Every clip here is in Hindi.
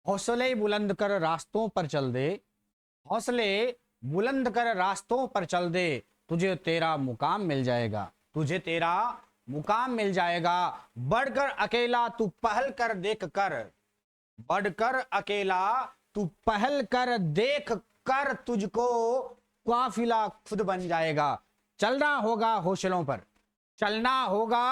हौसले बुलंद कर रास्तों पर चल दे, हौसले बुलंद कर रास्तों पर चल दे, तुझे तेरा मुकाम मिल जाएगा, तुझे तेरा मुकाम मिल जाएगा। बढ़कर अकेला तू पहल कर देख कर, बढ़कर अकेला तू पहल कर देख कर, तुझको काफिला खुद बन जाएगा। चलना होगा हौसलों पर, चलना होगा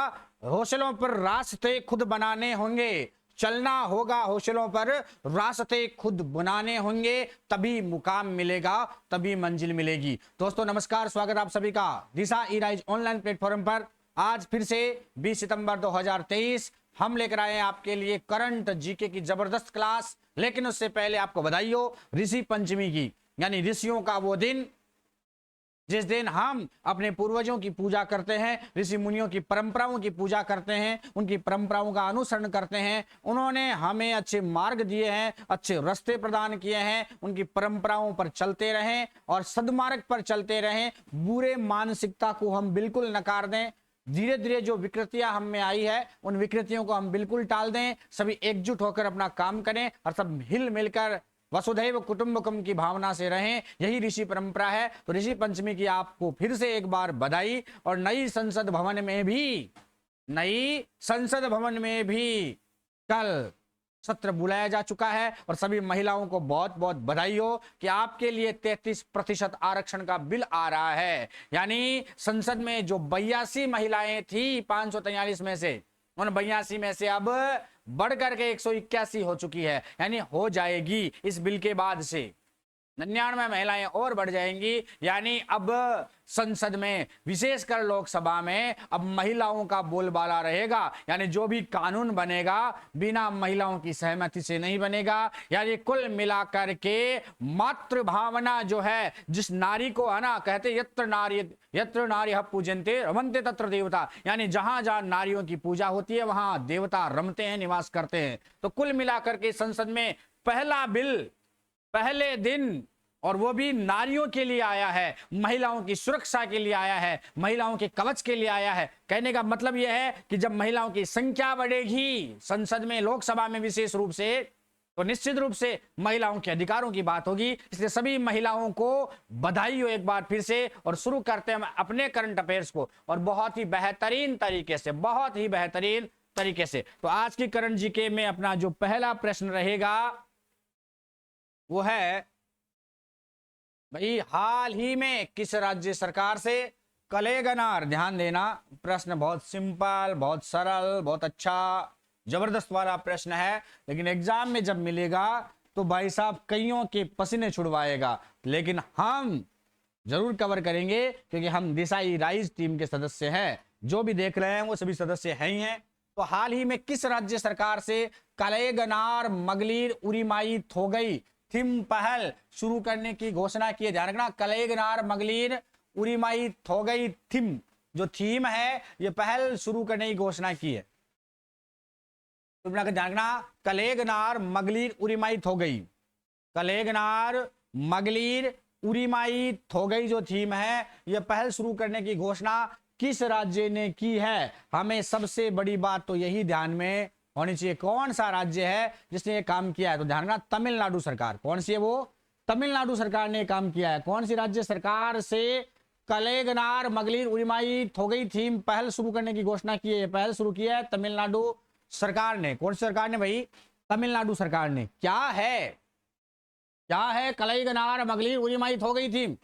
हौसलों पर, रास्ते खुद बनाने होंगे। चलना होगा हौसलों पर, रास्ते खुद बनाने होंगे, तभी मुकाम मिलेगा, तभी मंजिल मिलेगी। दोस्तों नमस्कार, स्वागत आप सभी का दिशा ई राइज ऑनलाइन प्लेटफॉर्म पर। आज फिर से 20 सितंबर 2023 हम लेकर आए हैं आपके लिए करंट जीके की जबरदस्त क्लास। लेकिन उससे पहले आपको बधाई हो ऋषि पंचमी की, यानी ऋषियों का वो दिन जिस दिन हम अपने पूर्वजों की पूजा करते हैं, ऋषि मुनियों की परंपराओं की पूजा करते हैं, उनकी परंपराओं का अनुसरण करते हैं। उन्होंने हमें अच्छे मार्ग दिए हैं, अच्छे रास्ते प्रदान किए हैं। उनकी परंपराओं पर चलते रहें और सद्मार्ग पर चलते रहें। बुरे मानसिकता को हम बिल्कुल नकार दें। धीरे धीरे जो विकृतियां हम में आई है, उन विकृतियों को हम बिल्कुल टाल दें। सभी एकजुट होकर अपना काम करें और सब हिल मिलकर वसुधैव कुटुंबकम की भावना से रहें। यही ऋषि परंपरा है। तो ऋषि पंचमी की आपको फिर से एक बार बधाई। और नई संसद भवन में भी कल सत्र बुलाया जा चुका है और सभी महिलाओं को बहुत बहुत बधाई हो कि आपके लिए 33% आरक्षण का बिल आ रहा है। यानी संसद में जो 82 महिलाएं थी 543 में से, उन 82 में से अब बढ़कर के 181 हो चुकी है, यानी हो जाएगी इस बिल के बाद से 99 महिलाएं और बढ़ जाएंगी। यानी अब संसद में, विशेषकर लोकसभा में, अब महिलाओं का बोलबाला रहेगा। यानी जो भी कानून बनेगा बिना महिलाओं की सहमति से नहीं बनेगा। यानी कुल मिलाकर के मातृभावना जो है, जिस नारी को है ना कहते यत्र नारी पूजन्ते रमन्ते तत्र देवता, यानी जहां जहां नारियों की पूजा होती है वहां देवता रमते हैं, निवास करते हैं। तो कुल मिलाकर के संसद में पहला बिल पहले दिन, और वो भी नारियों के लिए आया है, महिलाओं की सुरक्षा के लिए आया है, महिलाओं के कवच के लिए आया है। कहने का मतलब यह है कि जब महिलाओं की संख्या बढ़ेगी संसद में, लोकसभा में विशेष रूप से, तो निश्चित रूप से महिलाओं के अधिकारों की बात होगी। इसलिए सभी महिलाओं को बधाई हो एक बार फिर से। और शुरू करते हैं अपने करंट अफेयर्स को, और बहुत ही बेहतरीन तरीके से। तो आज की करंट जीके में अपना जो पहला प्रश्न रहेगा वो है, भाई हाल ही में किस राज्य सरकार से कलेगनार, ध्यान देना प्रश्न बहुत सिंपल, बहुत सरल, बहुत अच्छा, जबरदस्त वाला प्रश्न है। लेकिन एग्जाम में जब मिलेगा तो भाई साहब कईयों के पसीने छुड़वाएगा। लेकिन हम जरूर कवर करेंगे क्योंकि हम दिशा ई राइज टीम के सदस्य हैं। जो भी देख रहे हैं वो सभी सदस्य हैं ही हैं। तो हाल ही में किस राज्य सरकार से कलेगनार मगलीर उरिमाई थोगई थीम पहल शुरू करने की घोषणा की है? ध्यान रखना, कलेगनार मगलीर उरिमाई थोगई थीम, जो थीम है, ये पहल शुरू करने की घोषणा की है। तो ध्यान रखना, कलेगनार मगलीर उरिमाई थोगई, कलेगनार मगलीर उरिमाई थोगई जो थीम है, यह पहल शुरू करने की घोषणा किस राज्य ने की है? हमें सबसे बड़ी बात तो यही ध्यान में होनी चाहिए, कौन सा राज्य है जिसने ये काम किया है? तो ध्यान रखना, तमिलनाडु सरकार। कौन सी है वो? तमिलनाडु सरकार ने काम किया है। कौन सी राज्य सरकार से कलेगनार मगलीर उरिमाई थोगई थीम पहल शुरू करने की घोषणा की है? पहल शुरू की है तमिलनाडु सरकार ने। कौन सी सरकार ने भाई? तमिलनाडु सरकार ने। क्या है कलेगनार मगलीर उरिमाई थोगई थीम?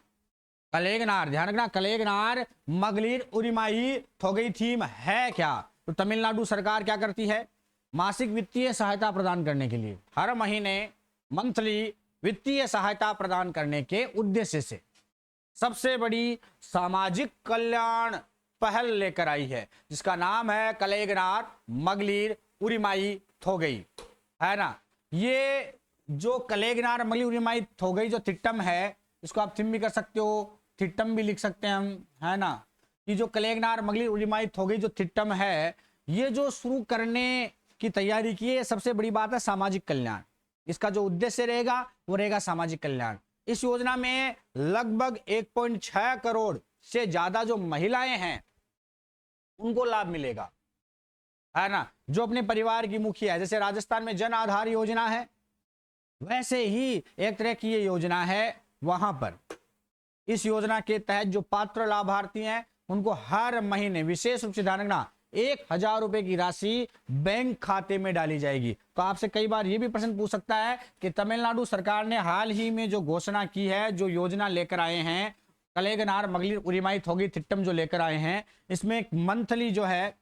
कलेगनार, ध्यान रखना, कलेगनार मगलीर उरिमाई थोगई थीम है क्या? तो तमिलनाडु सरकार क्या करती है? मासिक वित्तीय सहायता प्रदान करने के लिए, हर महीने मंथली वित्तीय सहायता प्रदान करने के उद्देश्य से सबसे बड़ी सामाजिक कल्याण पहल लेकर आई है, जिसका नाम है कलेगनार मगलीर उरिमाई थोगई, है ना। ये जो कलेगनार मगलीर उरिमाई थोगई जो थिट्टम है, इसको आप थीम भी कर सकते हो, थिट्टम भी लिख सकते हैं हम, है ना। ये जो कलेगनार मगलीर उरिमाई थोगई जो थिट्टम है, ये जो शुरू करने की तैयारी की है, सबसे बड़ी बात है सामाजिक कल्याण। इसका जो उद्देश्य रहेगा वो रहेगा सामाजिक कल्याण। इस योजना में लगभग 1.6 करोड़ से ज्यादा जो महिलाएं हैं उनको लाभ मिलेगा, है ना, जो अपने परिवार की मुखिया है। जैसे राजस्थान में जन आधार योजना है, वैसे ही एक तरह की ये योजना है वहां पर। इस योजना के तहत जो पात्र लाभार्थी हैं उनको हर महीने विशेष रूप से ध्यान रखना 1,000 रुपए की राशि बैंक खाते में डाली जाएगी। तो आपसे कई बार ये भी प्रश्न पूछ सकता है कि तमिलनाडु सरकार ने हाल ही में जो घोषणा की है, जो योजना लेकर आए हैं, कलेगनार मगली उरिमाई थोगी थिट्टम जो लेकर आए हैं, इसमें एक मंथली जो है,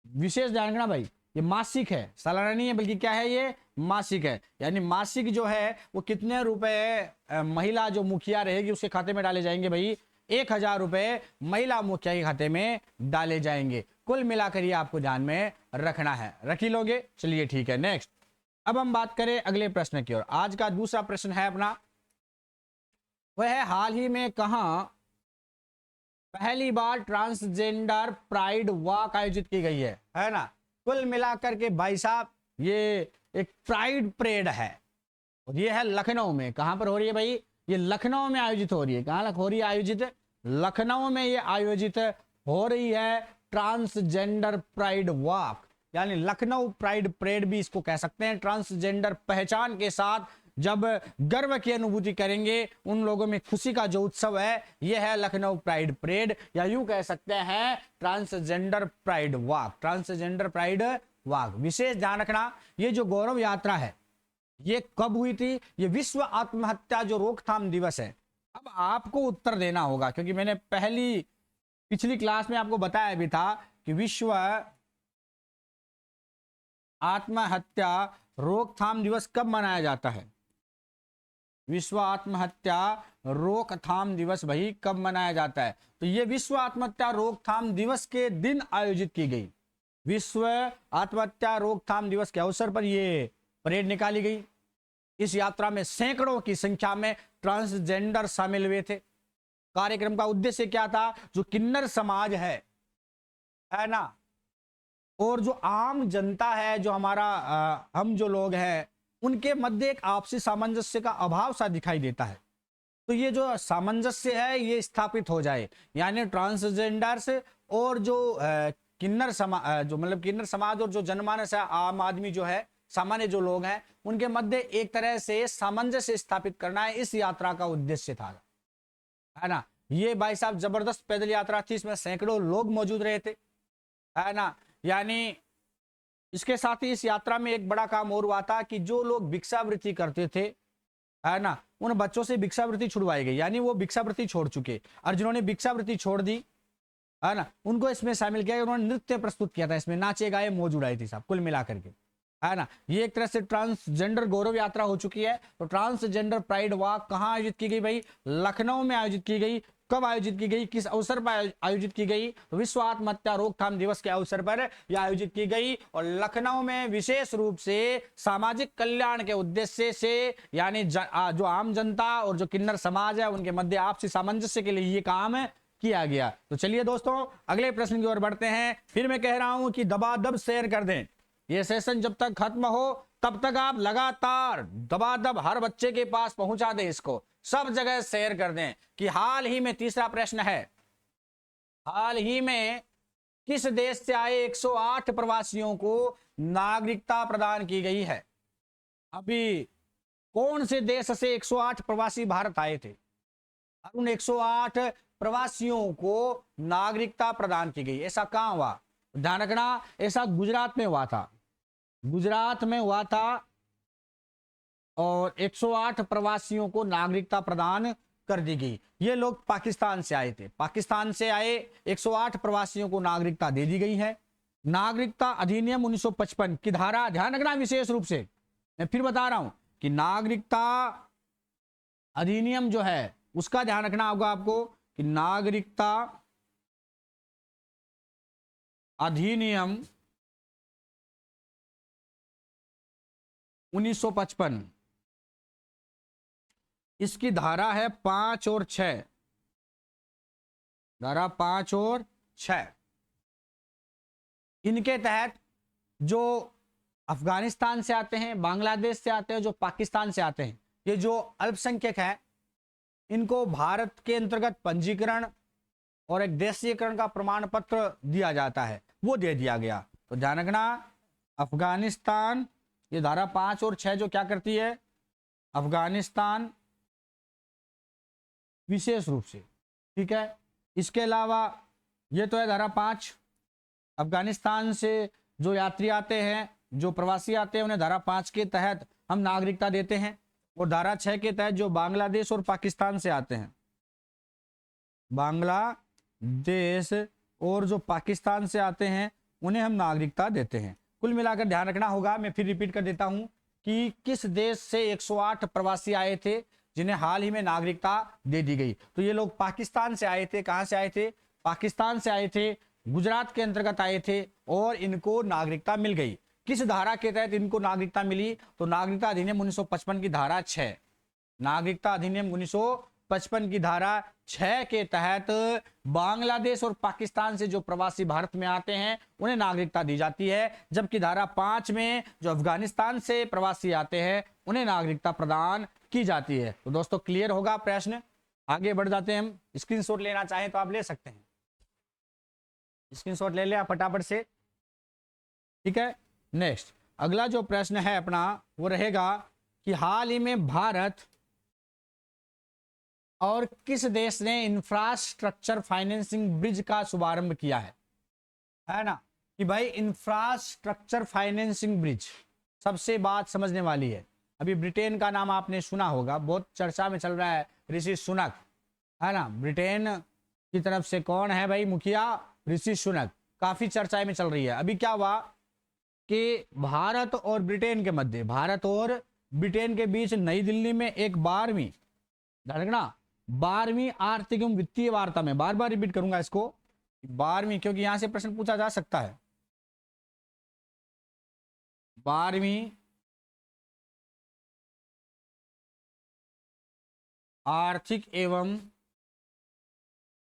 विशेष ध्यान रखना भाई, ये मासिक है, सालाना नहीं है, बल्कि क्या है, ये मासिक है। यानी मासिक जो है वो कितने रुपए महिला जो मुखिया रहेगी उसके खाते में डाले जाएंगे भाई, 1,000 रुपए महिला मुखिया के खाते में डाले जाएंगे। कुल मिलाकर ये आपको ध्यान में रखना है, रख ही लोगे। चलिए ठीक है, नेक्स्ट। अब हम बात करें अगले प्रश्न की ओर। आज का दूसरा प्रश्न है अपना, वह है हाल ही में कहां पहली बार ट्रांसजेंडर प्राइड वॉक आयोजित की गई है ना। कुल मिलाकर के भाई साहब ये एक प्राइड परेड है और ये है लखनऊ में। कहां पर हो रही है भाई, ये लखनऊ में आयोजित हो रही है। कहां हो रही है आयोजित, लखनऊ में ये आयोजित हो रही है ट्रांसजेंडर प्राइड वॉक, यानी लखनऊ प्राइड परेड भी इसको कह सकते हैं। ट्रांसजेंडर पहचान के साथ जब गर्व की अनुभूति करेंगे उन लोगों में खुशी का जो उत्सव है, यह है लखनऊ प्राइड परेड, या यूं कह सकते हैं transgender pride walk. Transgender pride walk, विशेष ध्यान रखना, ये जो गौरव यात्रा है ये कब हुई थी, ये विश्व आत्महत्या जो रोकथाम दिवस है। अब आपको उत्तर देना होगा, क्योंकि मैंने पिछली क्लास में आपको बताया भी था कि विश्व आत्महत्या रोकथाम दिवस कब मनाया जाता है। विश्व आत्महत्या रोकथाम दिवस भाई कब मनाया जाता है, तो ये विश्व आत्महत्या रोकथाम दिवस के दिन आयोजित की गई। विश्व आत्महत्या रोकथाम दिवस के अवसर पर ये परेड निकाली गई। इस यात्रा में सैकड़ों की संख्या में ट्रांसजेंडर शामिल हुए थे। कार्यक्रम का उद्देश्य क्या था, जो किन्नर समाज है ना, और जो आम जनता है, जो हमारा हम जो लोग हैं, उनके मध्य एक आपसी सामंजस्य का अभाव सा दिखाई देता है। तो ये जो सामंजस्य है ये स्थापित हो जाए, यानी ट्रांसजेंडर्स और जो किन्नर समाज, जो मतलब किन्नर समाज और जो जनमानस है, आम आदमी जो है, सामान्य जो लोग हैं, उनके मध्य एक तरह से सामंजस्य स्थापित करना है, इस यात्रा का उद्देश्य था, है ना। ये भाई साहब जबरदस्त पैदल यात्रा थी, इसमें सैकड़ों लोग मौजूद रहे थे, है ना। यानी इसके साथ ही इस यात्रा में एक बड़ा काम और हुआ था कि जो लोग भिक्षावृत्ति करते थे, है ना, उन बच्चों से भिक्षावृत्ति छुड़वाई गई। यानी वो भिक्षावृत्ति छोड़ चुके, और जिन्होंने भिक्षावृत्ति छोड़ दी, है ना, उनको इसमें शामिल किया। उन्होंने नृत्य प्रस्तुत किया था, इसमें नाचे गाए मौज उड़ाई थी साहब, कुल मिलाकर के, है ना। ये एक तरह से ट्रांसजेंडर गौरव यात्रा हो चुकी है। तो ट्रांसजेंडर प्राइड वॉक कहां आयोजित की गई भाई, लखनऊ में आयोजित की गई। कब आयोजित की गई, किस अवसर पर आयोजित की गई, तो विश्व आत्महत्या रोकथाम दिवस के अवसर पर यह आयोजित की गई। और लखनऊ में विशेष रूप से सामाजिक कल्याण के उद्देश्य से, यानी जो आम जनता और जो किन्नर समाज है उनके मध्य आपसी सामंजस्य के लिए ये काम किया गया। तो चलिए दोस्तों अगले प्रश्न की ओर बढ़ते हैं। फिर मैं कह रहा हूं कि दबादब शेयर कर दें, ये सेशन जब तक खत्म हो तब तक आप लगातार दबादब हर बच्चे के पास पहुंचा दें, इसको सब जगह शेयर कर दें कि हाल ही में, तीसरा प्रश्न है, हाल ही में किस देश से आए 108 प्रवासियों को नागरिकता प्रदान की गई है। अभी कौन से देश से 108 प्रवासी भारत आए थे, और उन 108 प्रवासियों को नागरिकता प्रदान की गई, ऐसा कहां हुआ, ध्यान रखना, ऐसा गुजरात में हुआ था। गुजरात में हुआ था और 108 प्रवासियों को नागरिकता प्रदान कर दी गई। ये लोग पाकिस्तान से आए थे, पाकिस्तान से आए 108 प्रवासियों को नागरिकता दे दी गई है। नागरिकता अधिनियम 1955 की धारा, ध्यान रखना विशेष रूप से, मैं फिर बता रहा हूं कि नागरिकता अधिनियम जो है उसका ध्यान रखना होगा आपको कि नागरिकता अधिनियम 1955, इसकी धारा है 5 और 6, धारा 5 और 6। इनके तहत जो अफगानिस्तान से आते हैं, बांग्लादेश से आते हैं, जो पाकिस्तान से आते हैं, ये जो अल्पसंख्यक हैं, इनको भारत के अंतर्गत पंजीकरण और एक देशीयकरण का प्रमाण पत्र दिया जाता है, वो दे दिया गया। तो ध्यान रखना, अफगानिस्तान, ये धारा 5 और 6 जो क्या करती है, अफगानिस्तान विशेष रूप से, ठीक है। इसके अलावा ये तो है धारा 5, अफगानिस्तान से जो यात्री आते हैं, जो प्रवासी आते हैं, उन्हें धारा 5 के तहत हम नागरिकता देते हैं। और धारा 6 के तहत जो बांग्लादेश और पाकिस्तान से आते हैं, बांग्लादेश और जो पाकिस्तान से आते हैं, उन्हें हम नागरिकता देते हैं। कुल मिलाकर ध्यान रखना होगा, मैं फिर रिपीट कर देता हूं कि किस देश से 108 प्रवासी आए थे जिन्हें हाल ही में नागरिकता दे दी गई। तो ये लोग पाकिस्तान से आए थे। कहां से आए थे? पाकिस्तान से आए थे, गुजरात के अंतर्गत आए थे और इनको नागरिकता मिल गई। किस धारा के तहत इनको नागरिकता मिली? तो नागरिकता अधिनियम 1955 की धारा 6, नागरिकता अधिनियम 1955 की धारा 6 के तहत बांग्लादेश और पाकिस्तान से जो प्रवासी भारत में आते हैं उन्हें नागरिकता दी जाती है, जबकि धारा 5 में जो अफगानिस्तान से प्रवासी आते हैं उन्हें नागरिकता प्रदान की जाती है। तो दोस्तों क्लियर होगा प्रश्न। आगे बढ़ जाते हैं हम। स्क्रीनशॉट लेना चाहें तो आप ले सकते हैं, स्क्रीनशॉट ले लें आप फटाफट से, ठीक है। नेक्स्ट अगला जो प्रश्न है अपना वो रहेगा कि हाल ही में भारत और किस देश ने इंफ्रास्ट्रक्चर फाइनेंसिंग ब्रिज का शुभारंभ किया है ना। कि भाई इंफ्रास्ट्रक्चर फाइनेंसिंग ब्रिज सबसे बात समझने वाली है। अभी ब्रिटेन का नाम आपने सुना होगा, बहुत चर्चा में चल रहा है, ऋषि सुनक, है ना। ब्रिटेन की तरफ से कौन है भाई मुखिया? ऋषि सुनक, काफी चर्चाएं में चल रही है। अभी क्या हुआ कि भारत और ब्रिटेन के मध्य, भारत और ब्रिटेन के बीच नई दिल्ली में एक 12वीं आर्थिक एवं वित्तीय वार्ता में, बार बार रिपीट करूंगा इसको, 12वीं, क्योंकि यहां से प्रश्न पूछा जा सकता है। 12वीं आर्थिक एवं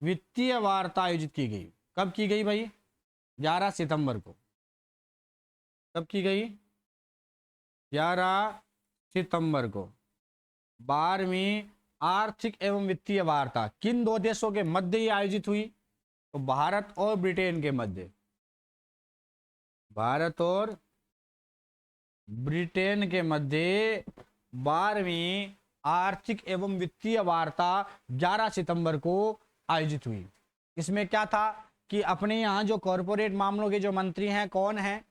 वित्तीय वार्ता आयोजित की गई। कब की गई भाई? 11 सितंबर को। कब की गई? 11 सितंबर को 12वीं आर्थिक एवं वित्तीय वार्ता किन दो देशों के मध्य ही आयोजित हुई? तो भारत और ब्रिटेन के मध्य, भारत और ब्रिटेन के मध्य 12वीं आर्थिक एवं वित्तीय वार्ता 11 सितंबर को आयोजित हुई। इसमें क्या था कि अपने यहाँ जो कॉरपोरेट मामलों के जो मंत्री हैं, कौन है?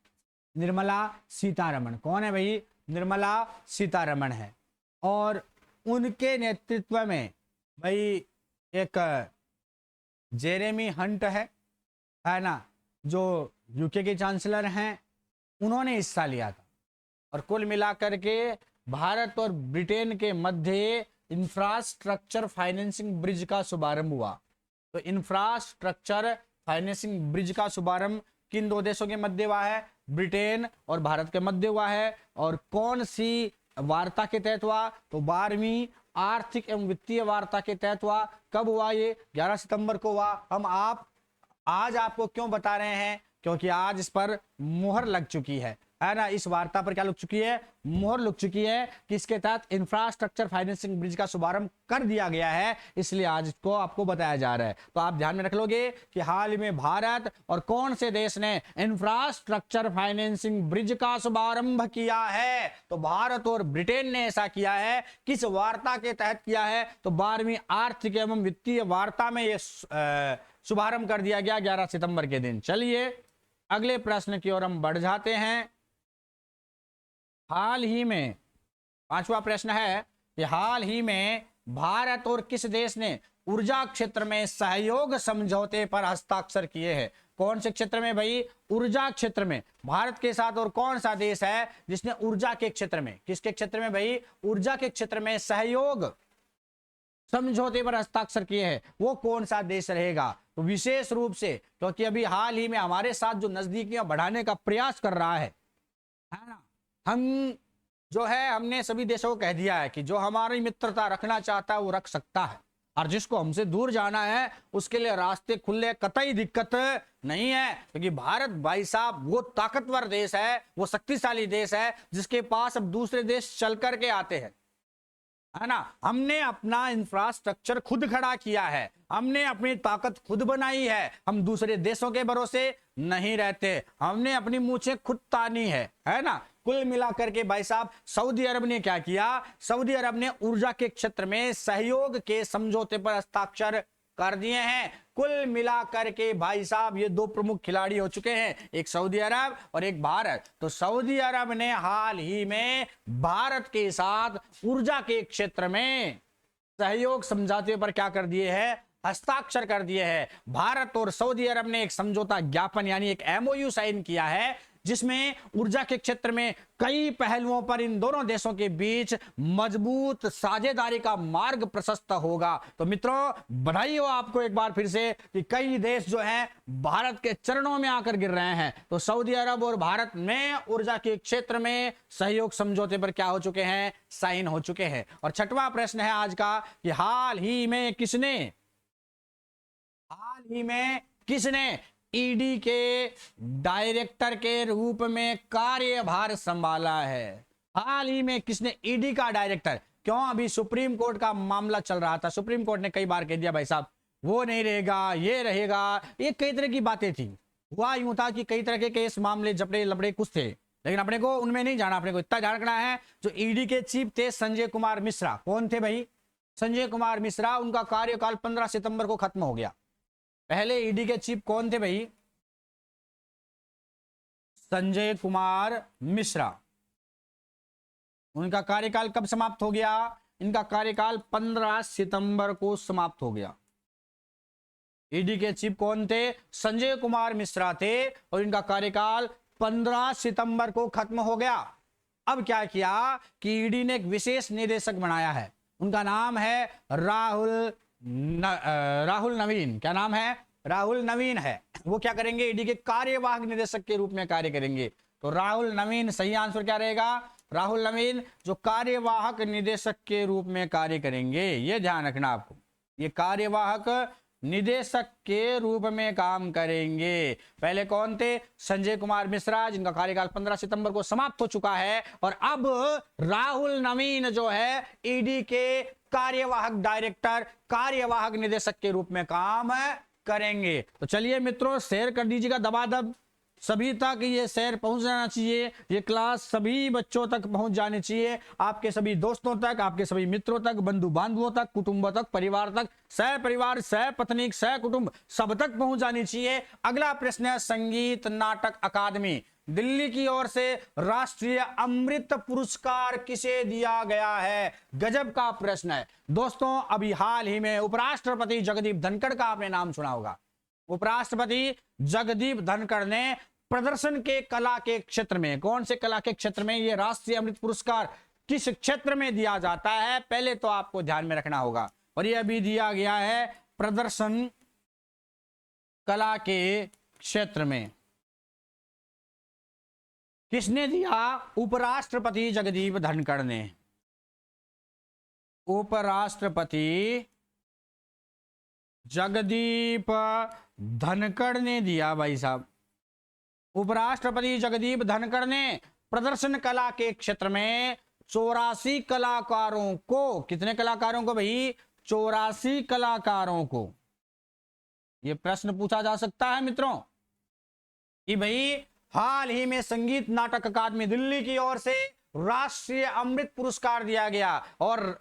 निर्मला सीतारमण। कौन है भाई? निर्मला सीतारमण है। और उनके नेतृत्व में भाई एक जेरेमी हंट है ना, जो यूके के चांसलर हैं, उन्होंने हिस्सा लिया था। और कुल मिलाकर के भारत और ब्रिटेन के मध्य इंफ्रास्ट्रक्चर फाइनेंसिंग ब्रिज का शुभारंभ हुआ। तो इंफ्रास्ट्रक्चर फाइनेंसिंग ब्रिज का शुभारंभ किन दो देशों के मध्य हुआ है? ब्रिटेन और भारत के मध्य हुआ है। और कौन सी वार्ता के तहत हुआ? तो 12वीं आर्थिक एवं वित्तीय वार्ता के तहत हुआ। कब हुआ? ये 11 सितंबर को हुआ। हम आज आपको क्यों बता रहे हैं? क्योंकि आज इस पर मुहर लग चुकी है ना। इस वार्ता पर क्या लग चुकी है? मोहर लग चुकी है कि इसके तहत इंफ्रास्ट्रक्चर फाइनेंसिंग ब्रिज का शुभारंभ कर दिया गया है, इसलिए आज इसको आपको बताया जा रहा है। तो आप ध्यान में रख लोगे कि हाल ही में भारत और कौन से देश ने इंफ्रास्ट्रक्चर फाइनेंसिंग ब्रिज का शुभारंभ किया है? तो भारत और ब्रिटेन ने ऐसा किया है। किस वार्ता के तहत किया है? तो 12वीं आर्थिक एवं वित्तीय वार्ता में यह शुभारंभ कर दिया गया 11 सितंबर के दिन। चलिए अगले प्रश्न की ओर हम बढ़ जाते हैं। हाल ही में 5वां प्रश्न है कि हाल ही में भारत और किस देश ने ऊर्जा क्षेत्र में सहयोग समझौते पर हस्ताक्षर किए हैं? कौन से क्षेत्र में भाई? ऊर्जा क्षेत्र में। भारत के साथ और कौन सा देश है जिसने ऊर्जा के क्षेत्र में, किसके क्षेत्र में भाई? ऊर्जा के क्षेत्र में सहयोग समझौते पर हस्ताक्षर किए हैं, वो कौन सा देश रहेगा? तो विशेष रूप से क्योंकि अभी हाल ही में हमारे साथ जो नजदीकियां बढ़ाने का प्रयास कर रहा है ना, हम जो है हमने सभी देशों को कह दिया है कि जो हमारी मित्रता रखना चाहता है वो रख सकता है, और जिसको हमसे दूर जाना है उसके लिए रास्ते खुले, कतई दिक्कत नहीं है। क्योंकि भारत भाई साहब वो ताकतवर देश है, वो शक्तिशाली देश है जिसके पास अब दूसरे देश चल करके आते हैं। है ना। हमने अपना इंफ्रास्ट्रक्चर खुद खड़ा किया है, हमने अपनी ताकत खुद बनाई है, हम दूसरे देशों के भरोसे नहीं रहते, हमने अपनी मूछें खुद तानी है ना। कुल मिलाकर के भाई साहब सऊदी अरब ने क्या किया, सऊदी अरब ने ऊर्जा के क्षेत्र में सहयोग के समझौते पर हस्ताक्षर कर दिए हैं। कुल मिलाकर के भाई साहब ये दो प्रमुख खिलाड़ी हो चुके हैं, एक सऊदी अरब और एक भारत। तो सऊदी अरब ने हाल ही में भारत के साथ ऊर्जा के क्षेत्र में सहयोग समझौते पर क्या कर दिए हैं, हस्ताक्षर कर दिए हैं। भारत और सऊदी अरब ने एक समझौता ज्ञापन यानी एक एमओयू साइन किया है, जिसमें ऊर्जा के क्षेत्र में कई पहलुओं पर इन दोनों देशों के बीच मजबूत साझेदारी का मार्ग प्रशस्त होगा। तो मित्रों बधाई हो आपको एक बार फिर से कि कई देश जो हैं भारत के चरणों में आकर गिर रहे हैं। तो सऊदी अरब और भारत में ऊर्जा के क्षेत्र में सहयोग समझौते पर क्या हो चुके हैं, साइन हो चुके हैं। और छठवां प्रश्न है आज का कि हाल ही में किसने ईडी के डायरेक्टर के रूप में कार्यभार संभाला है। हाल ही में किसने ईडी का डायरेक्टर, क्यों अभी सुप्रीम कोर्ट का मामला चल रहा था, सुप्रीम कोर्ट ने कई बार कह दिया भाई साहब वो नहीं रहेगा ये रहेगा, ये कई तरह की बातें थी। हुआ यूं था कि कई तरह के केस मामले जपड़े लपड़े कुछ थे, लेकिन अपने को उनमें नहीं जाना, अपने को इतना जानना है जो ईडी के चीफ थे संजय कुमार मिश्रा। कौन थे भाई, संजय कुमार मिश्रा। उनका कार्यकाल 15 सितंबर को खत्म हो गया। पहले ईडी के चीफ कौन थे भाई, संजय कुमार मिश्रा। उनका कार्यकाल कब समाप्त हो गया, इनका कार्यकाल 15 सितंबर को समाप्त हो गया। ईडी के चीफ कौन थे, संजय कुमार मिश्रा थे और इनका कार्यकाल 15 सितंबर को खत्म हो गया। अब क्या किया कि ईडी ने एक विशेष निदेशक बनाया है, उनका नाम है राहुल नवीन। क्या नाम है, राहुल नवीन है। वो क्या करेंगे, ईडी के कार्यवाहक निदेशक के रूप में कार्य करेंगे। तो राहुल नवीन, सही आंसर क्या रहेगा, राहुल नवीन जो कार्यवाहक निदेशक के रूप में कार्य करेंगे। ये ध्यान रखना आपको, ये कार्यवाहक निदेशक के रूप में काम करेंगे। पहले कौन थे, संजय कुमार मिश्रा, जिनका कार्यकाल 15 सितंबर को समाप्त हो चुका है। और अब राहुल नवीन जो है ईडी के कार्यवाहक डायरेक्टर, कार्यवाहक निदेशक के रूप में काम करेंगे। तो चलिए मित्रों शेयर कर दीजिएगा दबादब, सभी तक ये शेयर पहुंच जाना चाहिए, ये क्लास सभी बच्चों तक पहुंच जानी चाहिए, आपके सभी दोस्तों तक, आपके सभी मित्रों तक, बंधु बांधवों तक, कुटुंबों तक, परिवार तक, सह परिवार सह पत्नी सह कुटुंब सब तक पहुंच जानी चाहिए। अगला प्रश्न है, संगीत नाटक अकादमी दिल्ली की ओर से राष्ट्रीय अमृत पुरस्कार किसे दिया गया है। गजब का प्रश्न है दोस्तों। अभी हाल ही में उपराष्ट्रपति जगदीप धनखड़ का आपने नाम सुना होगा। उपराष्ट्रपति जगदीप धनखड़ ने प्रदर्शन के कला के क्षेत्र में, कौन से कला के क्षेत्र में ये राष्ट्रीय अमृत पुरस्कार किस क्षेत्र में दिया जाता है, पहले तो आपको ध्यान में रखना होगा। और ये अभी दिया गया है प्रदर्शन कला के क्षेत्र में। किसने दिया, उपराष्ट्रपति जगदीप धनखड़ ने। उपराष्ट्रपति जगदीप धनखड़ ने दिया भाई साहब। उपराष्ट्रपति जगदीप धनखड़ ने प्रदर्शन कला के क्षेत्र में 84 कलाकारों को, कितने कलाकारों को भाई, 84 कलाकारों को। यह प्रश्न पूछा जा सकता है मित्रों कि भाई हाल ही में संगीत नाटक अकादमी दिल्ली की ओर से राष्ट्रीय अमृत पुरस्कार दिया गया। और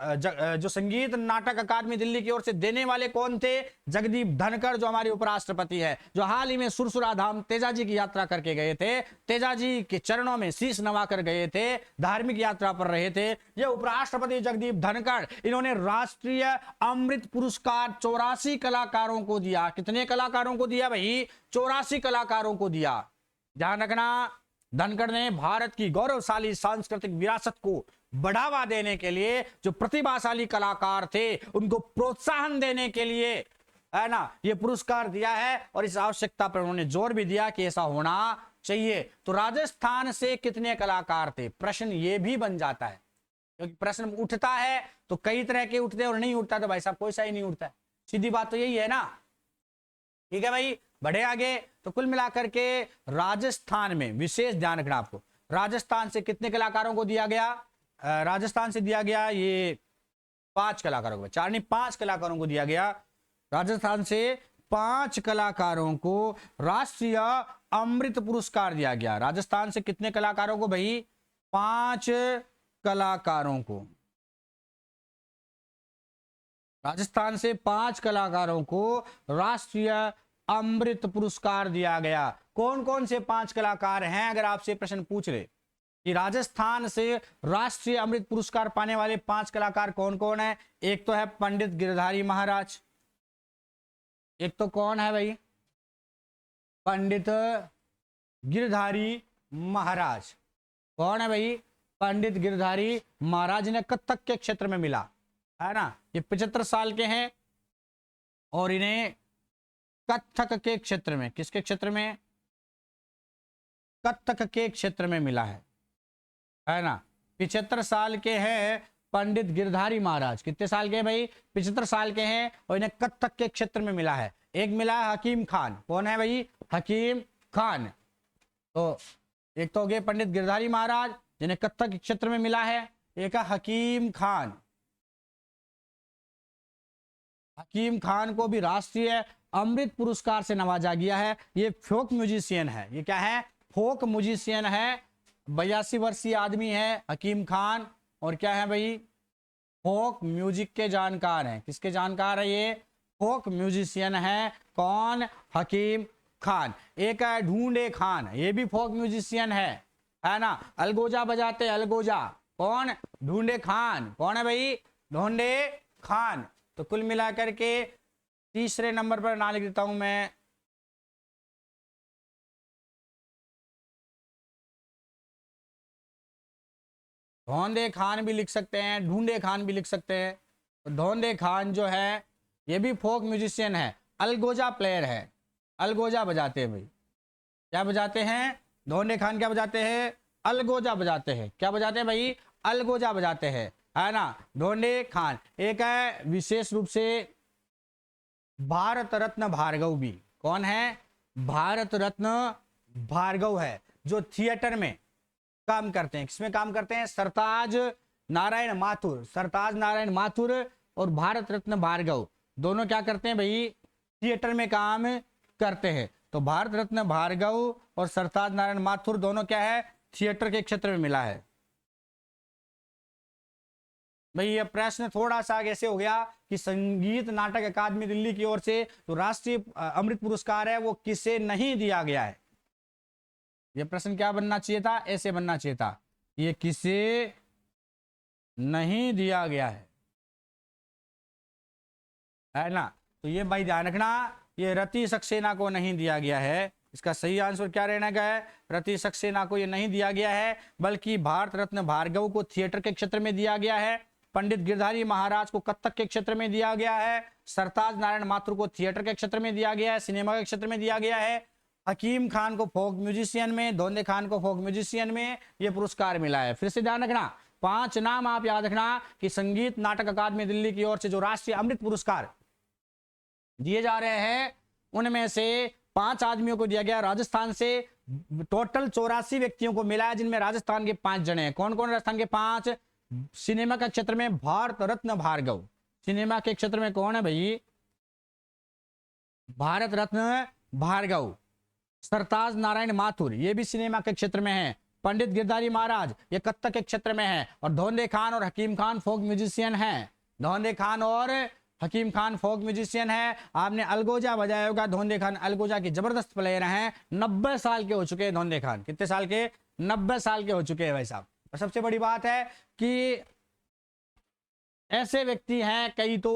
जो संगीत नाटक अकादमी दिल्ली की ओर से देने वाले कौन थे, जगदीप धनखड़ जो हमारे उपराष्ट्रपति है, जो हाल ही में सुरसुरा धाम तेजाजी की यात्रा करके गए थे, तेजाजी के चरणों में शीश नवा कर गए थे, धार्मिक यात्रा पर रहे थे। ये उपराष्ट्रपति जगदीप धनखड़, इन्होंने राष्ट्रीय अमृत पुरस्कार 84 कलाकारों को दिया। कितने कलाकारों को दिया भाई, 84 कलाकारों को दिया। ध्यान रखना, धनखड़ ने भारत की गौरवशाली सांस्कृतिक विरासत को बढ़ावा देने के लिए जो प्रतिभाशाली कलाकार थे उनको प्रोत्साहन देने के लिए, है ना, ये पुरस्कार दिया है। और इस आवश्यकता पर उन्होंने जोर भी दिया कि ऐसा होना चाहिए। तो राजस्थान से कितने कलाकार थे, प्रश्न ये भी बन जाता है, क्योंकि प्रश्न उठता है तो कई तरह के उठते हैं और नहीं उठता तो भाई साहब कोई सा ही नहीं उठता है। सीधी बात तो यही है ना। ठीक है भाई, बढ़े आगे। तो कुल मिलाकर के राजस्थान में विशेष ध्यान रखना आपको, राजस्थान से कितने कलाकारों को दिया गया, राजस्थान से दिया गया ये 5 कलाकारों को, 4 नहीं 5 कलाकारों को दिया गया। राजस्थान से 5 कलाकारों को राष्ट्रीय अमृत पुरस्कार दिया गया। राजस्थान से कितने कलाकारों को भाई? 5 कलाकारों को। राजस्थान से 5 कलाकारों को राष्ट्रीय अमृत पुरस्कार दिया गया। कौन कौन से 5 कलाकार हैं? अगर आपसे प्रश्न पूछ रहे कि राजस्थान से राष्ट्रीय अमृत पुरस्कार पाने वाले 5 कलाकार कौन कौन है? एक तो है पंडित गिरधारी महाराज। एक तो कौन है भाई? पंडित गिरधारी महाराज। कौन है भाई? पंडित गिरधारी महाराज ने कथक के क्षेत्र में मिला है ना। ये 75 साल के हैं और इन्हें कथक के क्षेत्र में, किसके क्षेत्र में? कथक के क्षेत्र में मिला है ना। 75 साल के हैं पंडित गिरधारी महाराज। कितने साल के हैं भाई? 75 साल के हैं और इन्हें कथक के क्षेत्र में मिला है। एक मिला है हकीम खान। कौन है भाई? हकीम खान। तो एक तो हो गए पंडित गिरधारी महाराज जिन्हें कथक के क्षेत्र में मिला है, एक है हकीम खान। हकीम खान को भी राष्ट्रीय अमृत पुरस्कार से नवाजा गया है। ये फोक म्यूजिशियन है। ये क्या है? फोक म्यूजिशियन है। 82 वर्षीय आदमी है हकीम खान। और क्या है भाई? फोक म्यूजिक के जानकार हैं। किसके जानकार है ये? फोक म्यूजिशियन है। कौन? हकीम खान। एक है ढूंढे खान, ये भी फोक म्यूजिशियन है ना। अलगोजा बजाते, अलगोजा। कौन? ढूंढे खान। कौन है भाई? ढूंढे खान। तो कुल मिलाकर के तीसरे नंबर पर ना लिख देता हूं मैं, धौंदे खान भी लिख सकते हैं, ढूंढे खान भी लिख सकते हैं। तो धौंदे खान जो है ये भी फोक म्यूजिशियन है, अलगोजा प्लेयर है। अलगोजा बजाते हैं भाई। क्या बजाते हैं? धौंडे खान क्या बजाते हैं? अलगोजा बजाते हैं। क्या बजाते हैं भाई? अलगोजा बजाते हैं, है ना। धौंडे खान। एक है विशेष रूप से भारत रत्न भार्गव भी। कौन है? भारत रत्न भार्गव है, जो थिएटर में काम करते हैं। किसमें काम करते हैं? सरताज नारायण माथुर। सरताज नारायण माथुर और भारत रत्न भार्गव दोनों क्या करते हैं भाई? थिएटर में काम करते हैं। तो भारत रत्न भार्गव और सरताज नारायण माथुर दोनों क्या है? थिएटर के क्षेत्र में मिला है। भाई ये प्रश्न थोड़ा सा कैसे हो गया कि संगीत नाटक अकादमी दिल्ली की ओर से जो राष्ट्रीय अमृत पुरस्कार है वो किसे नहीं दिया गया है। ये प्रश्न क्या बनना चाहिए था? ऐसे बनना चाहिए था, ये किसे नहीं दिया गया है ना। तो ये भाई ध्यान रखना, ये रति सक्सेना को नहीं दिया गया है। इसका सही आंसर क्या रहना का है? रति सक्सेना को ये नहीं दिया गया है, बल्कि भारत रत्न भार्गव को थिएटर के क्षेत्र में दिया गया है। पंडित गिरधारी महाराज को कथक के क्षेत्र में दिया गया है। सरताज नारायण माथुर को थिएटर के क्षेत्र में दिया गया है, सिनेमा के क्षेत्र में दिया गया है। हकीम खान को फोक म्यूजिशियन में, धौंदे खान को फोक म्यूजिशियन में ये पुरस्कार मिला है। फिर से ध्यान रखना, 5 नाम आप याद रखना कि संगीत नाटक अकादमी दिल्ली की ओर से जो राष्ट्रीय अमृत पुरस्कार दिए जा रहे हैं उनमें से 5 आदमियों को दिया गया। राजस्थान से टोटल 84 व्यक्तियों को मिला है, जिनमें राजस्थान के 5 जने हैं। कौन कौन राजस्थान के 5? सिनेमा के क्षेत्र में भारत रत्न भार्गव। सिनेमा के क्षेत्र में कौन है भाई? भारत रत्न भार्गव। सरताज नारायण माथुर ये भी सिनेमा के क्षेत्र में है। पंडित गिरधारी महाराज ये कथक के क्षेत्र में है। और धौंदे खान और हकीम खान फोक म्यूजिशियन हैं। धौंदे खान और हकीम खान फोक म्यूजिशियन है। आपने अलगोजा बजाया होगा। धौंदे खान अलगोजा के जबरदस्त प्लेयर हैं। 90 साल के हो चुके हैं धौंदे खान। कितने साल के? 90 साल के हो चुके हैं भाई साहब। और सबसे बड़ी बात है कि ऐसे व्यक्ति हैं कई तो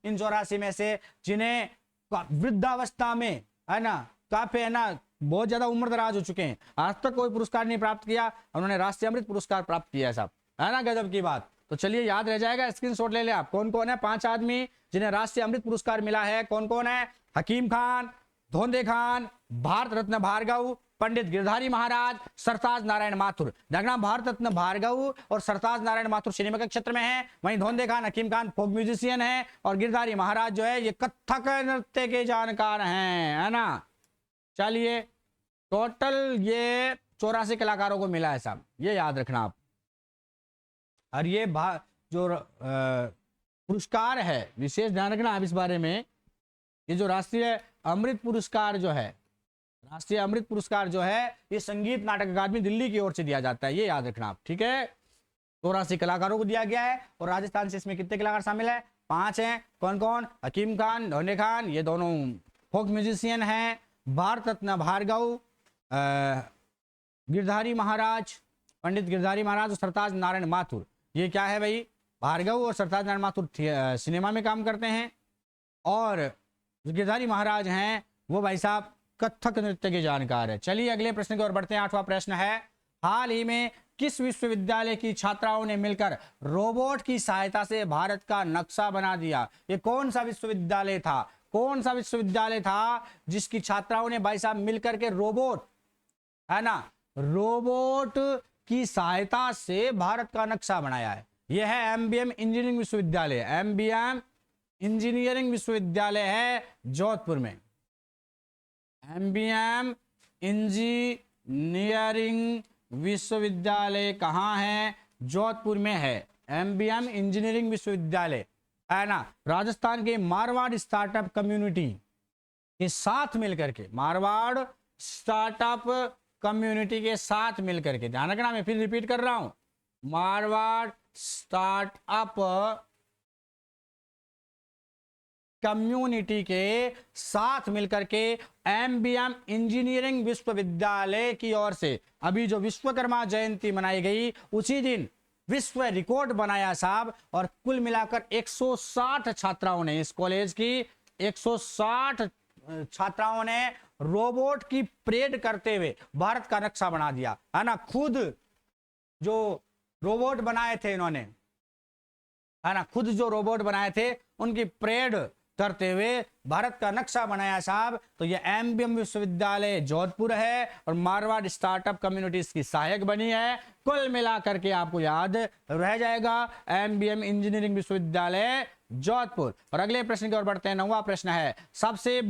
इन 84 में से जिन्हें वृद्धावस्था में है ना, काफी है ना, बहुत ज्यादा उम्र दराज हो चुके हैं, आज तक कोई पुरस्कार नहीं प्राप्त किया, उन्होंने राष्ट्रीय अमृत पुरस्कार प्राप्त किया है साहब, है ना। गजब की बात। तो चलिए याद रह जाएगा, स्क्रीनशॉट ले ले आप। कौन कौन है 5 आदमी जिन्हें राष्ट्रीय अमृत पुरस्कार मिला है? कौन कौन है? हकीम खान, धौंदे खान, भारत रत्न भार्गव, पंडित गिरधारी महाराज, सरताज नारायण माथुर। देखना, भारत रत्न भार्गव और सरताज नारायण माथुर सिनेमा के क्षेत्र में है, वहीं धौंदे खान हकीम खान फोक म्यूजिशियन है, और गिरधारी महाराज जो है ये कथक नृत्य के जानकार हैं, है ना। चलिए टोटल ये 84 कलाकारों को मिला है साहब, ये याद रखना आप। और ये जो पुरस्कार है, विशेष ध्यान रखना आप इस बारे में, ये जो राष्ट्रीय अमृत पुरस्कार जो है, राष्ट्रीय अमृत पुरस्कार जो है ये संगीत नाटक अकादमी दिल्ली की ओर से दिया जाता है, ये याद रखना आप, ठीक है। 84 कलाकारों को दिया गया है और राजस्थान से इसमें कितने कलाकार शामिल है? 5 हैं। कौन कौन? हकीम खान, ढोने खान, ये दोनों फोक म्यूजिशियन हैं। भारत रत्न भार्गव, गिरधारी महाराज, पंडित गिरधारी महाराज और सरताज नारायण माथुर, ये क्या है भाई? भार्गव और सरताज नारायण माथुर सिनेमा में काम करते हैं और जो गिरधारी महाराज हैं वो भाई साहब कथक नृत्य के जानकार है। चलिए अगले प्रश्न की ओर बढ़ते हैं। 8वां प्रश्न है, हाल ही में किस विश्वविद्यालय की छात्राओं ने मिलकर रोबोट की सहायता से भारत का नक्शा बना दिया? ये कौन सा विश्वविद्यालय था? कौन सा विश्वविद्यालय था जिसकी छात्राओं ने भाई साहब मिलकर के रोबोट, है ना, रोबोट की सहायता से भारत का नक्शा बनाया है? यह है एमबीएम इंजीनियरिंग विश्वविद्यालय। एमबीएम इंजीनियरिंग विश्वविद्यालय है जोधपुर में। एमबीएम इंजीनियरिंग विश्वविद्यालय कहाँ है? जोधपुर में है एमबीएम इंजीनियरिंग विश्वविद्यालय, है ना। राजस्थान के मारवाड़ स्टार्टअप कम्युनिटी के साथ मिलकर के, मारवाड़ स्टार्टअप कम्युनिटी के साथ मिलकर के, ध्यान रखना मैं फिर रिपीट कर रहा हूं, मारवाड़ स्टार्टअप कम्युनिटी के साथ मिलकर के एमबीएम इंजीनियरिंग विश्वविद्यालय की ओर से अभी जो विश्वकर्मा जयंती मनाई गई उसी दिन विश्व रिकॉर्ड बनाया साहब, और कुल मिलाकर 160 छात्राओं ने, इस कॉलेज की 160 छात्राओं ने रोबोट की परेड करते हुए भारत का नक्शा बना दिया, है ना। खुद जो रोबोट बनाए थे इन्होंने, है ना, खुद जो रोबोट बनाए थे उनकी परेड करते हुए भारत का नक्शा बनाया साहब। तो ये एमबीएम विश्वविद्यालय जोधपुर है और मारवाड़ स्टार्टअप कम्युनिटी इसकी सहायक बनी है। कुल मिलाकर के आपको याद रह जाएगा एमबीएम इंजीनियरिंग विश्वविद्यालय जोधपुर। और अगले प्रश्न की ओर बढ़ते हैं। 9वां प्रश्न है, सबसे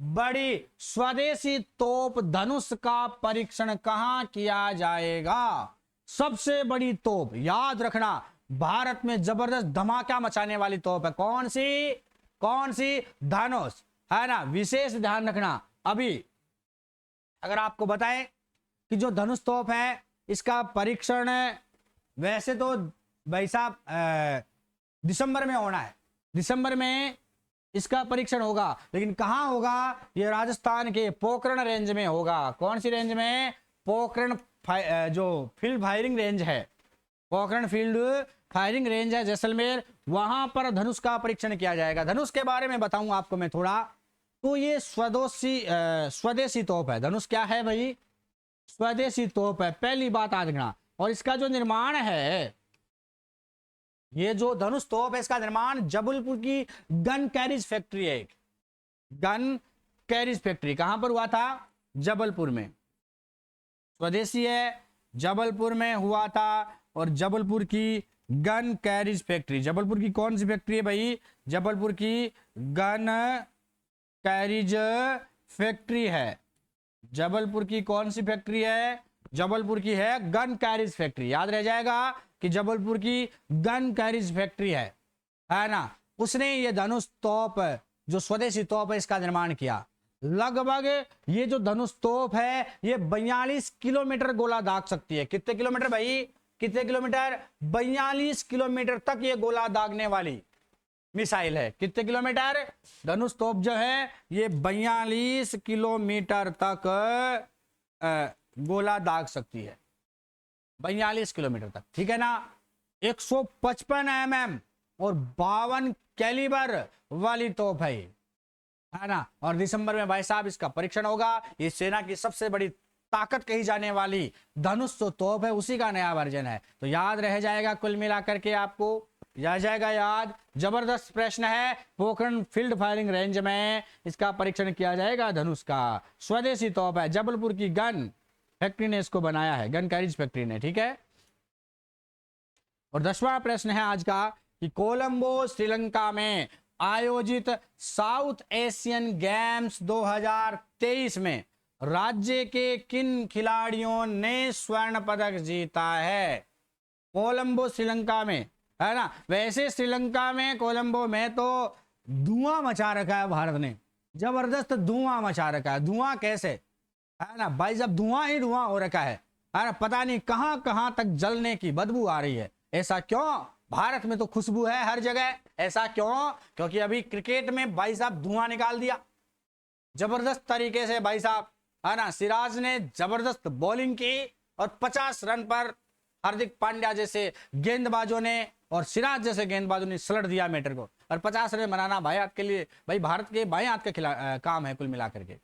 बड़ी स्वदेशी तोप धनुष का परीक्षण कहां किया जाएगा? सबसे बड़ी तोप, याद रखना, भारत में जबरदस्त धमाका मचाने वाली तोप है। कौन सी? धनुष, है ना। विशेष ध्यान रखना, अभी अगर आपको बताएं कि जो धनुष तोप है इसका परीक्षण वैसे तो भाई साहब दिसंबर में होना है, दिसंबर में इसका परीक्षण होगा, लेकिन कहां होगा? ये राजस्थान के पोखरण रेंज में होगा। कौन सी रेंज में? पोखरण जो फील्ड फायरिंग रेंज है, पोखरण फील्ड फायरिंग रेंज है जैसलमेर, वहां पर धनुष का परीक्षण किया जाएगा। धनुष के बारे में बताऊं आपको मैं थोड़ा, तो ये स्वदेशी तोप है। धनुष क्या है भाई? स्वदेशी तोप है, पहली बात याद रखना। और इसका जो निर्माण है, ये जो धनुष तोप है इसका निर्माण जबलपुर की गन कैरिज फैक्ट्री है। गन कैरिज फैक्ट्री कहां पर हुआ था? जबलपुर में। स्वदेशी है, जबलपुर में हुआ था। और जबलपुर की गन कैरिज फैक्ट्री, जबलपुर की कौन सी फैक्ट्री है भाई? जबलपुर की गन कैरिज फैक्ट्री है। जबलपुर की कौन सी फैक्ट्री है? जबलपुर की है गन कैरिज फैक्ट्री। याद रह जाएगा कि जबलपुर की गन कैरिज फैक्ट्री है ना। उसने ये धनुष तोप, जो स्वदेशी तोप है, इसका निर्माण किया। लगभग ये जो धनुष तोप है ये 42 किलोमीटर गोला दाग सकती है। कितने किलोमीटर भाई? कितने किलोमीटर? 42 किलोमीटर तक ये गोला दागने वाली मिसाइल है। कितने किलोमीटर? धनुष तोप जो है ये 42 किलोमीटर तक गोला दाग सकती है, 42 किलोमीटर तक, ठीक है ना। 155 mm और 52 कैलिबर वाली तोप है ना। और दिसंबर में भाई साहब इसका परीक्षण होगा। ये सेना की सबसे बड़ी ताकत कही जाने वाली धनुष जो तोप है उसी का नया वर्जन है। तो याद रह जाएगा, कुल मिलाकर के आपको रह जाएगा याद। जबरदस्त प्रश्न है। पोखरण फील्ड फायरिंग रेंज में इसका परीक्षण किया जाएगा धनुष का। स्वदेशी तोप है, जबलपुर की गन फैक्ट्री ने इसको बनाया है, गन कैरिज फैक्ट्री ने, ठीक है। और 10वां प्रश्न है आज का कि कोलंबो श्रीलंका में आयोजित साउथ एशियन गेम्स 2023 में राज्य के किन खिलाड़ियों ने स्वर्ण पदक जीता है? कोलंबो श्रीलंका में, है ना। वैसे श्रीलंका में कोलंबो में तो धुआं मचा रखा है भारत ने, जबरदस्त धुआं मचा रखा है। धुआं कैसे, है ना भाई, जब धुआं ही धुआं हो रखा है ना, पता नहीं कहां कहां तक जलने की बदबू आ रही है। ऐसा क्यों? भारत में तो खुशबू है हर जगह, ऐसा क्यों? क्योंकि अभी क्रिकेट में भाई साहब धुआं निकाल दिया जबरदस्त तरीके से भाई साहब, है ना। सिराज ने जबरदस्त बॉलिंग की और 50 रन पर हार्दिक पांड्या जैसे गेंदबाजों ने और सिराज जैसे गेंदबाजों ने सलट दिया मैटर को, और 50 रन बनाना भाई आपके लिए, भाई भारत के बाएं हाथ का काम है कुल मिलाकर के।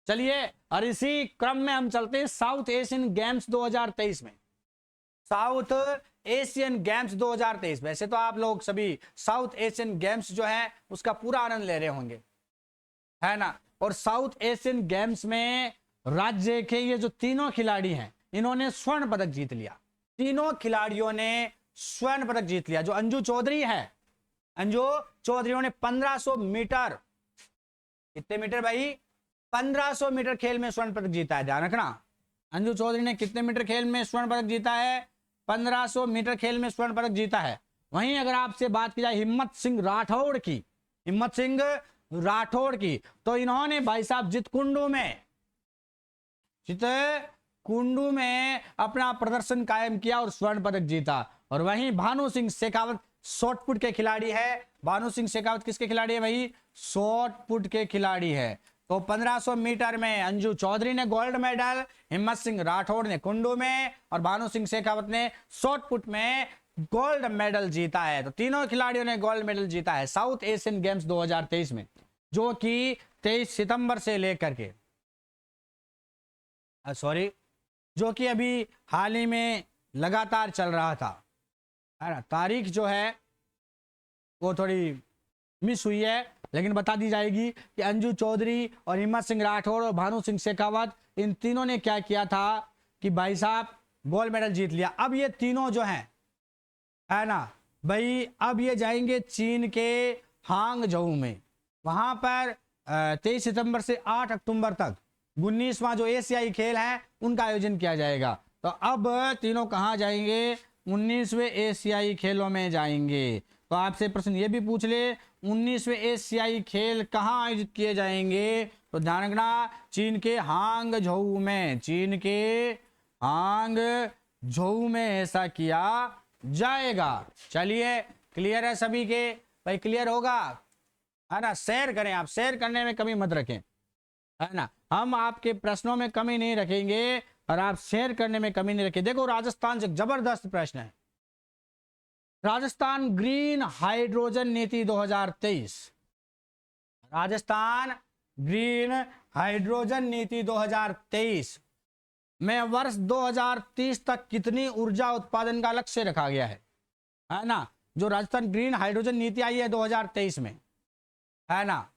चलिए, और इसी क्रम में हम चलते हैं साउथ एशियन गेम्स 2023 में। साउथ एशियन गेम्स 2023, वैसे तो आप लोग सभी साउथ एशियन गेम्स जो है उसका पूरा आनंद ले रहे होंगे, है ना। और साउथ एशियन गेम्स में राज्य के ये जो तीनों खिलाड़ी हैं इन्होंने स्वर्ण पदक जीत लिया। तीनों खिलाड़ियों ने स्वर्ण पदक जीत लिया। जो अंजू चौधरी है, अंजू चौधरी ने 1500 मीटर, कितने मीटर भाई, 1500 मीटर खेल में स्वर्ण पदक जीता है। ध्यान रखना, अंजू चौधरी ने कितने मीटर खेल में स्वर्ण पदक जीता है? 1500 मीटर खेल में स्वर्ण पदक जीता है। वहीं अगर आपसे बात की जाए हिम्मत सिंह राठौड़ की, हिम्मत सिंह राठौड़ की, तो इन्होंने भाई साहब जितकुंडू में अपना प्रदर्शन कायम किया और स्वर्ण पदक जीता। और वहीं भानु सिंह शेखावत शॉर्टपुट के खिलाड़ी है। भानु सिंह शेखावत किसके खिलाड़ी है भाई? शॉर्टपुट के खिलाड़ी है। तो 1500 मीटर में अंजू चौधरी ने गोल्ड मेडल, हिम्मत सिंह राठौड़ ने कुंडू में और भानु सिंह शेखावत ने शॉर्टपुट में गोल्ड मेडल जीता है। तो तीनों खिलाड़ियों ने गोल्ड मेडल जीता है साउथ एशियन गेम्स 2023 में, जो कि 23 सितंबर से लेकर के जो कि अभी हाल ही में लगातार चल रहा था, है ना। तारीख जो है वो थोड़ी मिस हुई है, लेकिन बता दी जाएगी कि अंजू चौधरी और हिम्मत सिंह राठौड़ और भानु सिंह शेखावत, इन तीनों ने क्या किया था कि भाई साहब गोल्ड मेडल जीत लिया। अब ये तीनों जो हैं, है ना भाई, अब ये जाएंगे चीन के हांगझोउ में। वहां पर 23 सितंबर से 8 अक्टूबर तक 19वां जो एशियाई खेल है उनका आयोजन किया जाएगा। तो अब तीनों कहां जाएंगे? 19वें एशियाई खेलों में जाएंगे। तो आपसे प्रश्न ये भी पूछ ले, 19वें एशियाई खेल कहां आयोजित किए जाएंगे? तो ध्यान रखना, चीन के हांगझोउ में, चीन के हांगझोउ में ऐसा किया जाएगा। चलिए, क्लियर है सभी के भाई? क्लियर होगा, है ना। शेयर करें, आप शेयर करने में कमी मत रखें, है ना। हम आपके प्रश्नों में कमी नहीं रखेंगे और आप शेयर करने में कमी नहीं रखें। देखो, राजस्थान से जबरदस्त प्रश्न है। राजस्थान ग्रीन हाइड्रोजन नीति 2023, राजस्थान ग्रीन हाइड्रोजन नीति 2023 में वर्ष 2030 तक कितनी ऊर्जा उत्पादन का लक्ष्य रखा गया है ना। जो राजस्थान ग्रीन हाइड्रोजन नीति आई है 2023 में, है ना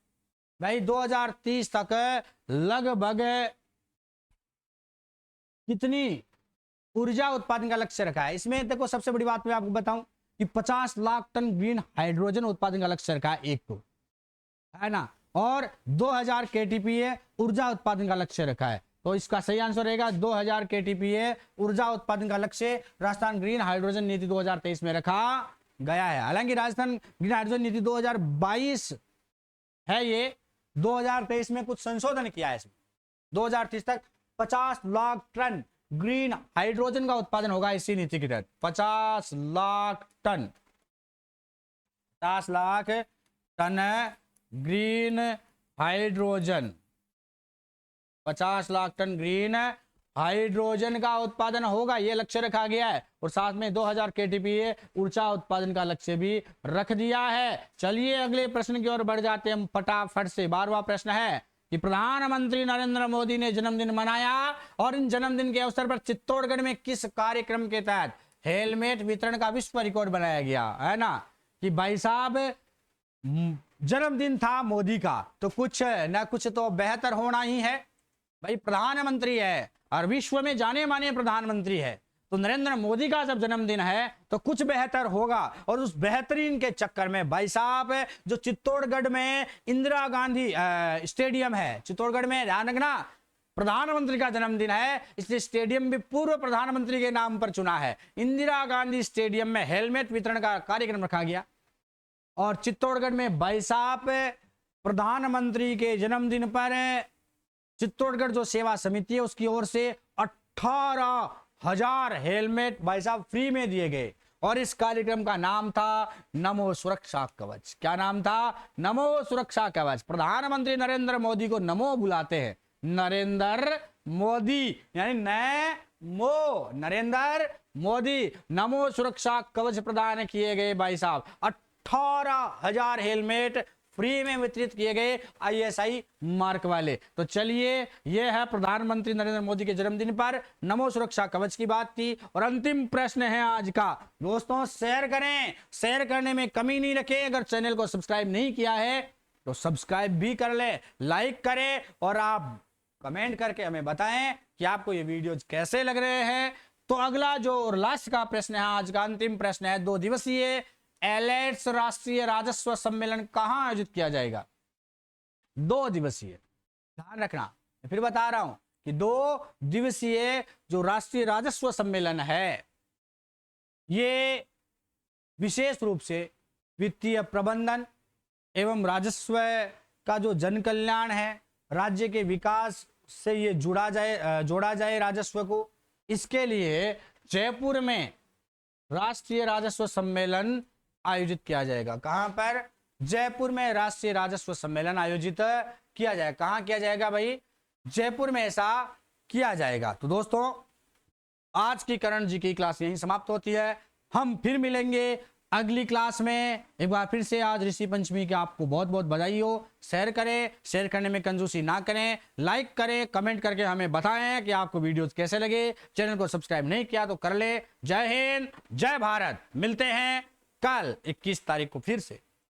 भाई, 2030 तक लगभग कितनी ऊर्जा उत्पादन का लक्ष्य रखा है? इसमें देखो, सबसे बड़ी बात मैं आपको बताऊं कि 50 लाख टन ग्रीन हाइड्रोजन उत्पादन का लक्ष्य रखा है एक तो, है ना, और 2000 केटीपीए ऊर्जा उत्पादन का लक्ष्य रखा है। तो इसका सही आंसर रहेगा 2000 केटीपीए ऊर्जा उत्पादन का लक्ष्य राजस्थान ग्रीन हाइड्रोजन नीति 2023 में रखा गया है। हालांकि राजस्थान ग्रीन हाइड्रोजन नीति 2022 है, ये 2023 में कुछ संशोधन किया है। इसमें 2030 तक 50 लाख टन ग्रीन हाइड्रोजन का उत्पादन होगा इसी नीति के तहत। 50 lakh ton, 50 lakh ton green hydrogen, 50 lakh ton green hydrogen का उत्पादन होगा, यह लक्ष्य रखा गया है। और साथ में 2000 केटीपीए ऊर्जा उत्पादन का लक्ष्य भी रख दिया है। चलिए अगले प्रश्न की ओर बढ़ जाते हैं हम फटाफट से। 12वां प्रश्न है कि प्रधानमंत्री नरेंद्र मोदी ने जन्मदिन मनाया और इन जन्मदिन के अवसर पर चित्तौड़गढ़ में किस कार्यक्रम के तहत हेलमेट वितरण का विश्व रिकॉर्ड बनाया गया, है ना। कि भाई साहब जन्मदिन था मोदी का, तो कुछ ना कुछ तो बेहतर होना ही है भाई। प्रधानमंत्री है और विश्व में जाने माने प्रधानमंत्री है, तो नरेंद्र मोदी का जब जन्मदिन है तो कुछ बेहतर होगा। और उस बेहतरीन के चक्कर में भाई साहब जो चित्तौड़गढ़ में इंदिरा गांधी स्टेडियम है, चित्तौड़गढ़ में, ध्यान रखना, प्रधानमंत्री का जन्मदिन है, इसलिए स्टेडियम भी पूर्व प्रधानमंत्री के नाम पर चुना है। इंदिरा गांधी स्टेडियम में हेलमेट वितरण का कार्यक्रम रखा गया। और चित्तौड़गढ़ में भाई साहब प्रधानमंत्री के जन्मदिन पर चित्तौड़गढ़ जो सेवा समिति है उसकी ओर से 18,000 हेलमेट भाई साहब फ्री में दिए गए। और इस कार्यक्रम का नाम था नमो सुरक्षा कवच। क्या नाम था? नमो सुरक्षा कवच। प्रधानमंत्री नरेंद्र मोदी को नमो बुलाते हैं, नरेंद्र मोदी यानी नरेंद्र मोदी। नमो सुरक्षा कवच प्रदान किए गए भाई साहब। 18,000 हेलमेट फ्री में वितरित किए गए ISI मार्क वाले। तो चलिए, यह है प्रधानमंत्री नरेंद्र मोदी के जन्मदिन पर नमो सुरक्षा कवच की बात थी। और अंतिम प्रश्न है आज का। दोस्तों शेयर करें, शेयर करने में कमी नहीं रखें। अगर चैनल को सब्सक्राइब नहीं किया है तो सब्सक्राइब भी कर ले, लाइक करें और आप कमेंट करके हमें बताएं कि आपको ये वीडियो कैसे लग रहे हैं। तो अगला जो लास्ट का प्रश्न है, आज का अंतिम प्रश्न है, 2 दिवसीय एलेट्स राष्ट्रीय राजस्व सम्मेलन कहां आयोजित किया जाएगा? 2 दिवसीय, ध्यान रखना, मैं फिर बता रहा हूं कि 2 दिवसीय जो राष्ट्रीय राजस्व सम्मेलन है, ये विशेष रूप से वित्तीय प्रबंधन एवं राजस्व का जो जन कल्याण है, राज्य के विकास से ये जोड़ा जाए राजस्व को। इसके लिए जयपुर में राष्ट्रीय राजस्व सम्मेलन आयोजित किया जाएगा। कहां पर? जयपुर में राष्ट्रीय राजस्व सम्मेलन आयोजित किया जाएगा। कहां किया जाएगा भाई? जयपुर में ऐसा किया जाएगा। तो दोस्तों आज की करण जी की क्लास यहीं समाप्त होती है। हम फिर मिलेंगे अगली क्लास में। एक बार फिर से आज ऋषि पंचमी की आपको बहुत बहुत बधाई हो। शेयर करें, शेयर करने में कंजूसी ना करें, लाइक करें, कमेंट करके हमें बताएं कि आपको वीडियोस कैसे लगे। चैनल को सब्सक्राइब नहीं किया तो कर ले। जय हिंद, जय भारत। मिलते हैं कल 21 तारीख को फिर से।